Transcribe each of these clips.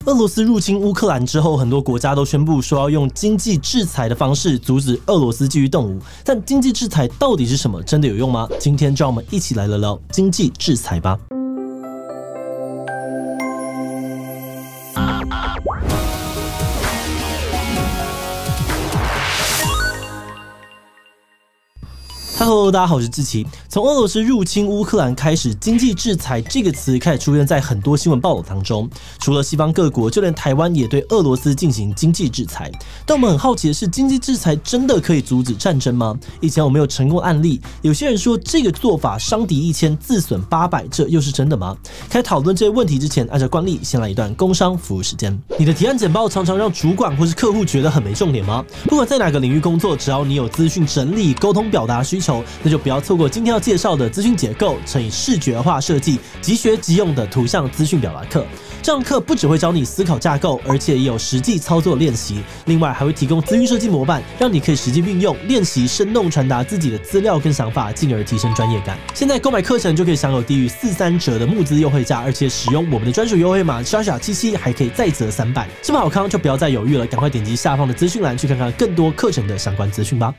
俄罗斯入侵乌克兰之后，很多国家都宣布说要用经济制裁的方式阻止俄罗斯继续动武。但经济制裁到底是什么？真的有用吗？今天就让我们一起来聊聊经济制裁吧。Hello， 大家好，我是志祺。从俄罗斯入侵乌克兰开始，经济制裁这个词开始出现在很多新闻报道当中。除了西方各国，就连台湾也对俄罗斯进行经济制裁。但我们很好奇的是，经济制裁真的可以阻止战争吗？以前有没有成功案例？有些人说这个做法伤敌1000，自损800，这又是真的吗？开始讨论这些问题之前，按照惯例，先来一段工商服务时间。你的提案简报常常让主管或是客户觉得很没重点吗？不管在哪个领域工作，只要你有资讯整理、沟通表达需求，那就不要错过今天要介绍的资讯结构乘以视觉化设计即学即用的图像资讯表达课。这堂课不只会教你思考架构，而且也有实际操作练习，另外还会提供资讯设计模板，让你可以实际运用练习，生动传达自己的资料跟想法，进而提升专业感。现在购买课程就可以享有低于43折的募资优惠价，而且使用我们的专属优惠码SHASHA77还可以再折300。这么好康就不要再犹豫了，赶快点击下方的资讯栏去看看更多课程的相关资讯吧。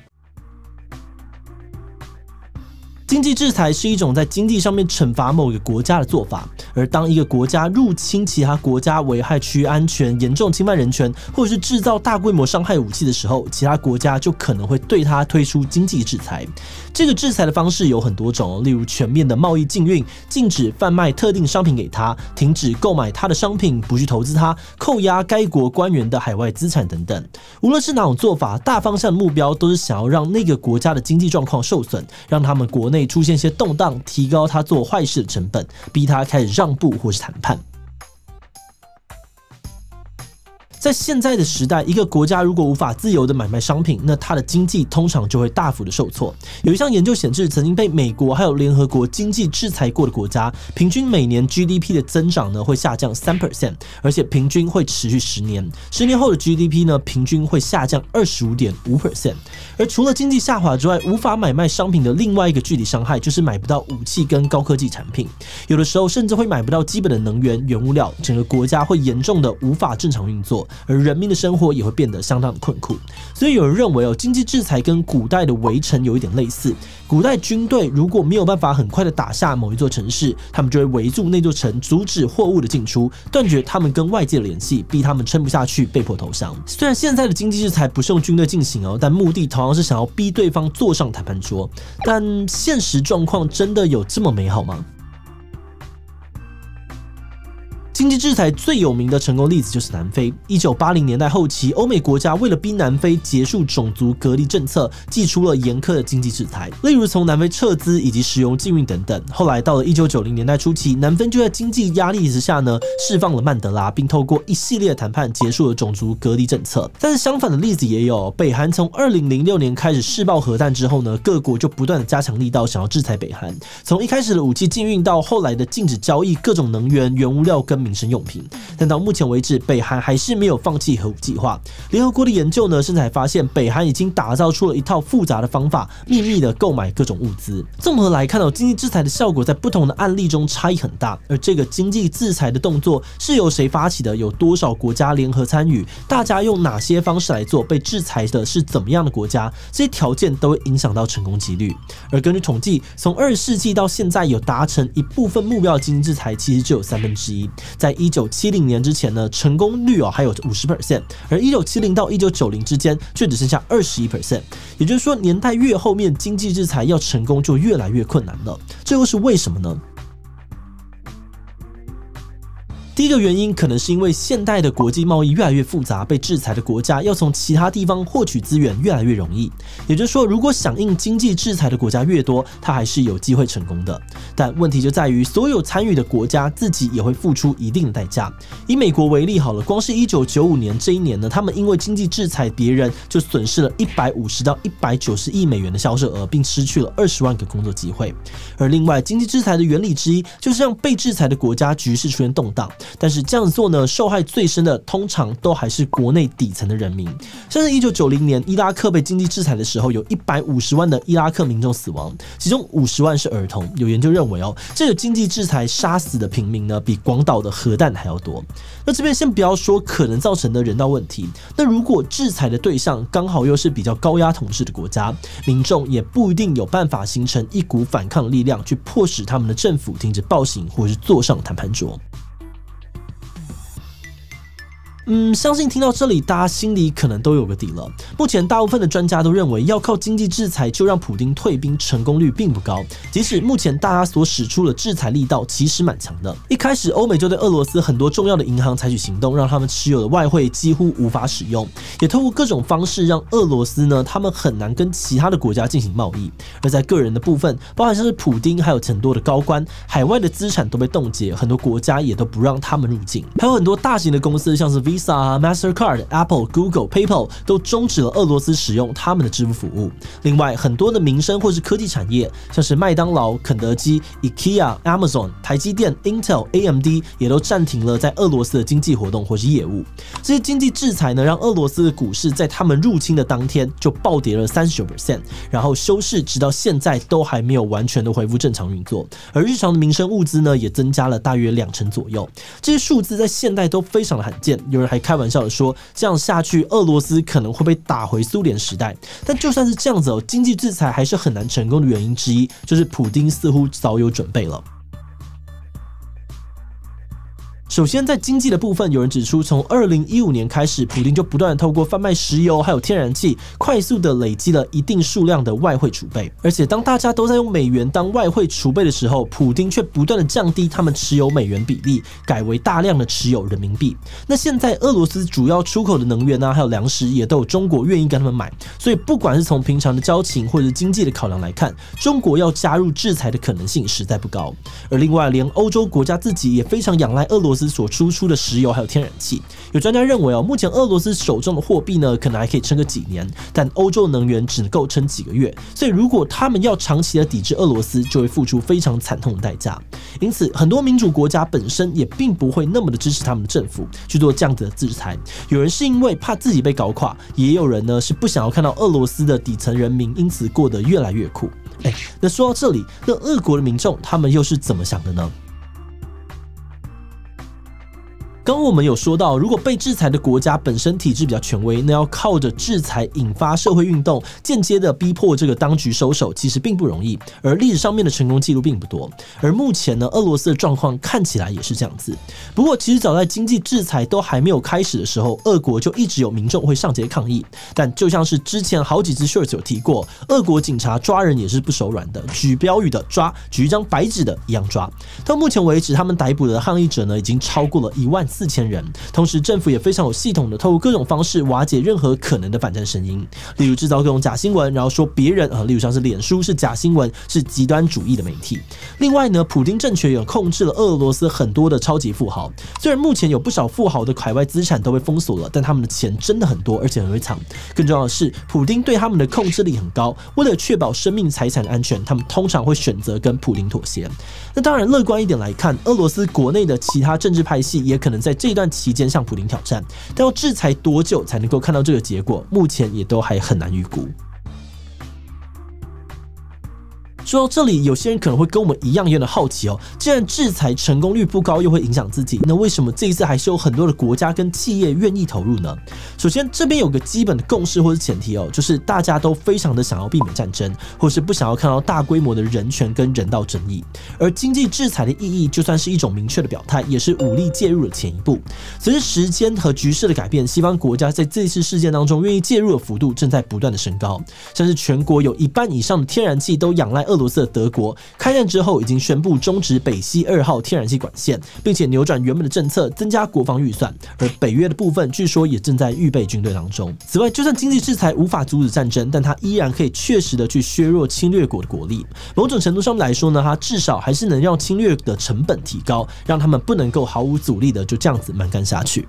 经济制裁是一种在经济上面惩罚某个国家的做法，而当一个国家入侵其他国家，危害区域安全、严重侵犯人权，或者是制造大规模伤害武器的时候，其他国家就可能会对它推出经济制裁。这个制裁的方式有很多种，例如全面的贸易禁运、禁止贩卖特定商品给他、停止购买他的商品、不去投资他、扣押该国官员的海外资产等等。无论是哪种做法，大方向的目标都是想要让那个国家的经济状况受损，让他们国内出现一些动荡，提高他做坏事的成本，逼他开始让步或是谈判。在现在的时代，一个国家如果无法自由的买卖商品，那它的经济通常就会大幅的受挫。有一项研究显示，曾经被美国还有联合国经济制裁过的国家，平均每年 GDP 的增长呢会下降 3%， 而且平均会持续10年。10年后的 GDP 呢，平均会下降 25.5%。而除了经济下滑之外，无法买卖商品的另外一个具体伤害就是买不到武器跟高科技产品，有的时候甚至会买不到基本的能源、原物料，整个国家会严重的无法正常运作。而人民的生活也会变得相当的困苦，所以有人认为经济制裁跟古代的围城有一点类似。古代军队如果没有办法很快的打下某一座城市，他们就会围住那座城，阻止货物的进出，断绝他们跟外界的联系，逼他们撑不下去，被迫投降。虽然现在的经济制裁不是用军队进行但目的同样是想要逼对方坐上谈判桌。但现实状况真的有这么美好吗？经济制裁最有名的成功例子就是南非。1980年代后期，欧美国家为了逼南非结束种族隔离政策，祭出了严苛的经济制裁，例如从南非撤资以及石油禁运等等。后来到了1990年代初期，南非就在经济压力之下呢，释放了曼德拉，并透过一系列谈判结束了种族隔离政策。但是相反的例子也有，北韩从2006年开始试爆核弹之后呢，各国就不断的加强力道，想要制裁北韩。从一开始的武器禁运到后来的禁止交易各种能源、原物料跟民生用品，但到目前为止，北韩还是没有放弃核武计划。联合国的研究呢，甚至还发现北韩已经打造出了一套复杂的方法，秘密的购买各种物资。综合来看经济制裁的效果在不同的案例中差异很大。而这个经济制裁的动作是由谁发起的？有多少国家联合参与？大家用哪些方式来做？被制裁的是怎么样的国家？这些条件都会影响到成功几率。而根据统计，从20世纪到现在，有达成一部分目标的经济制裁，其实就有1/3。在1970年之前呢，成功率还有 50%， 而1970到1990之间却只剩下 21%。也就是说，年代越后面，经济制裁要成功就越来越困难了。这又是为什么呢？第一个原因可能是因为现代的国际贸易越来越复杂，被制裁的国家要从其他地方获取资源越来越容易。也就是说，如果响应经济制裁的国家越多，它还是有机会成功的。但问题就在于，所有参与的国家自己也会付出一定的代价。以美国为例好了，光是1995年这一年呢，他们因为经济制裁别人，就损失了150到190亿美元的销售额，并失去了20万个工作机会。而另外，经济制裁的原理之一就是让被制裁的国家局势出现动荡。但是这样做呢，受害最深的通常都还是国内底层的人民。像是1990年伊拉克被经济制裁的时候，有150万的伊拉克民众死亡，其中50万是儿童。有研究认为这个经济制裁杀死的平民呢，比广岛的核弹还要多。那这边先不要说可能造成的人道问题，那如果制裁的对象刚好又是比较高压统治的国家，民众也不一定有办法形成一股反抗力量，去迫使他们的政府停止暴行，或者是坐上谈判桌。相信听到这里，大家心里可能都有个底了。目前大部分的专家都认为，要靠经济制裁就让普丁退兵，成功率并不高。即使目前大家所使出的制裁力道其实蛮强的。一开始，欧美就对俄罗斯很多重要的银行采取行动，让他们持有的外汇几乎无法使用，也透过各种方式让俄罗斯呢，他们很难跟其他的国家进行贸易。而在个人的部分，包含像是普丁还有很多的高官，海外的资产都被冻结，很多国家也都不让他们入境。还有很多大型的公司，像是 Visa、Mastercard、Apple、Google、PayPal 都终止了俄罗斯使用他们的支付服务。另外，很多的民生或是科技产业，像是麦当劳、肯德基、IKEA、Amazon、台积电、Intel、AMD 也都暂停了在俄罗斯的经济活动或是业务。这些经济制裁呢，让俄罗斯的股市在他们入侵的当天就暴跌了39%，然后休市直到现在都还没有完全的恢复正常运作。而日常的民生物资呢，也增加了大约2%左右。这些数字在现代都非常的罕见，有人还开玩笑的说，这样下去，俄罗斯可能会被打回苏联时代。但就算是这样子经济制裁还是很难成功的原因之一，就是普丁似乎早有准备了。首先，在经济的部分，有人指出，从2015年开始，普丁就不断的透过贩卖石油还有天然气，快速的累积了一定数量的外汇储备。而且，当大家都在用美元当外汇储备的时候，普丁却不断的降低他们持有美元比例，改为大量的持有人民币。那现在，俄罗斯主要出口的能源还有粮食，也都有中国愿意跟他们买。所以，不管是从平常的交情或者是经济的考量来看，中国要加入制裁的可能性实在不高。而另外，连欧洲国家自己也非常仰赖俄罗斯所输出的石油还有天然气。有专家认为目前俄罗斯手中的货币呢，可能还可以撑个几年，但欧洲能源只能够撑几个月。所以如果他们要长期的抵制俄罗斯，就会付出非常惨痛的代价。因此，很多民主国家本身也并不会那么的支持他们的政府去做这样子的制裁。有人是因为怕自己被搞垮，也有人呢是不想要看到俄罗斯的底层人民因此过得越来越苦。那说到这里，那俄国的民众他们又是怎么想的呢？刚刚我们有说到，如果被制裁的国家本身体制比较权威，那要靠着制裁引发社会运动，间接的逼迫这个当局收手，其实并不容易。而历史上面的成功记录并不多。而目前呢，俄罗斯的状况看起来也是这样子。不过，其实早在经济制裁都还没有开始的时候，俄国就一直有民众会上街抗议。但就像是之前好几次 shorts 有提过，俄国警察抓人也是不手软的，举标语的抓，举一张白纸的一样抓。到目前为止，他们逮捕的抗议者呢，已经超过了14000人。同时，政府也非常有系统的透过各种方式瓦解任何可能的反战声音，例如制造各种假新闻，然后说别人例如像是脸书是假新闻，是极端主义的媒体。另外呢，普丁政权也控制了俄罗斯很多的超级富豪。虽然目前有不少富豪的海外资产都被封锁了，但他们的钱真的很多，而且很会藏。更重要的是，普丁对他们的控制力很高，为了确保生命财产安全，他们通常会选择跟普丁妥协。那当然，乐观一点来看，俄罗斯国内的其他政治派系也可能在这段期间向普丁挑战，但要制裁多久才能够看到这个结果，目前也都还很难预估。说到这里，有些人可能会跟我们一样有点好奇既然制裁成功率不高，又会影响自己，那为什么这一次还是有很多的国家跟企业愿意投入呢？首先，这边有个基本的共识或是前提就是大家都非常的想要避免战争，或是不想要看到大规模的人权跟人道争议。而经济制裁的意义，就算是一种明确的表态，也是武力介入的前一步。随着时间和局势的改变，西方国家在这次事件当中愿意介入的幅度正在不断的升高，像是全国有1半以上的天然气都仰赖俄罗斯的德国，开战之后已经宣布终止北溪2号天然气管线，并且扭转原本的政策，增加国防预算。而北约的部分据说也正在预备军队当中。此外，就算经济制裁无法阻止战争，但它依然可以确实的去削弱侵略国的国力。某种程度上来说呢，它至少还是能让侵略的成本提高，让他们不能够毫无阻力的就这样子蛮干下去。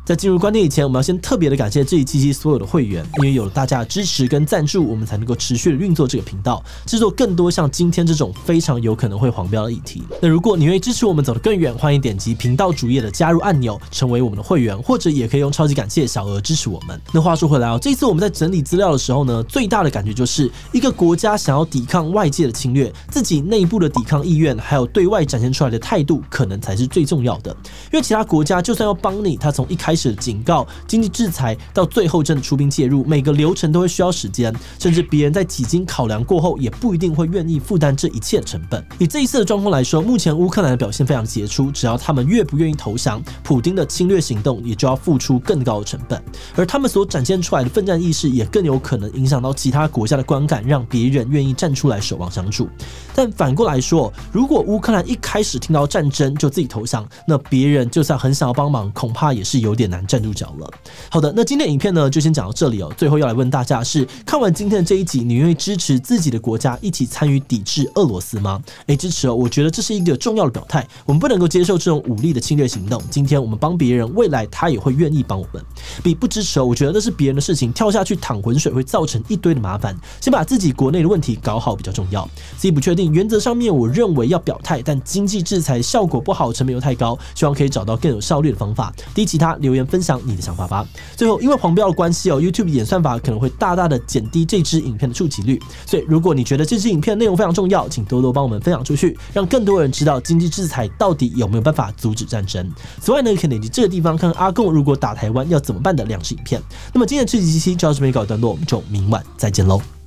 在进入观点以前，我们要先特别的感谢这一期所有的会员，因为有了大家的支持跟赞助，我们才能够持续的运作这个频道，制作更多像今天这种非常有可能会黄标的议题。那如果你愿意支持我们走得更远，欢迎点击频道主页的加入按钮，成为我们的会员，或者也可以用超级感谢小额支持我们。那话说回来这一次我们在整理资料的时候呢，最大的感觉就是一个国家想要抵抗外界的侵略，自己内部的抵抗意愿，还有对外展现出来的态度，可能才是最重要的。因为其他国家就算要帮你，他从一开始的警告、经济制裁到最后真的出兵介入，每个流程都会需要时间，甚至别人在几经考量过后，也不一定会愿意负担这一切的成本。以这一次的状况来说，目前乌克兰的表现非常杰出，只要他们越不愿意投降，普丁的侵略行动也就要付出更高的成本，而他们所展现出来的奋战意识，也更有可能影响到其他国家的观感，让别人愿意站出来守望相助。但反过来说，如果乌克兰一开始听到战争就自己投降，那别人就算很想要帮忙，恐怕也是有点难站住脚了。好的，那今天的影片呢就先讲到这里哦。最后要来问大家的是，看完今天的这一集，你愿意支持自己的国家一起参与抵制俄罗斯吗？支持哦，我觉得这是一个重要的表态，我们不能够接受这种武力的侵略行动。今天我们帮别人，未来他也会愿意帮我们。比不支持哦，我觉得这是别人的事情，跳下去淌浑水会造成一堆的麻烦，先把自己国内的问题搞好比较重要。自己不确定，原则上面我认为要表态，但经济制裁效果不好，成本又太高，希望可以找到更有效率的方法。第一其他留言分享你的想法吧。最后，因为黄标的关系YouTube 演算法可能会大大的减低这支影片的触及率，所以如果你觉得这支影片内容非常重要，请多多帮我们分享出去，让更多人知道经济制裁到底有没有办法阻止战争。此外呢，可以点击这个地方看阿共如果打台湾要怎么办的2支影片。那么今天的这集就到这边告一段落，我们就明晚再见喽。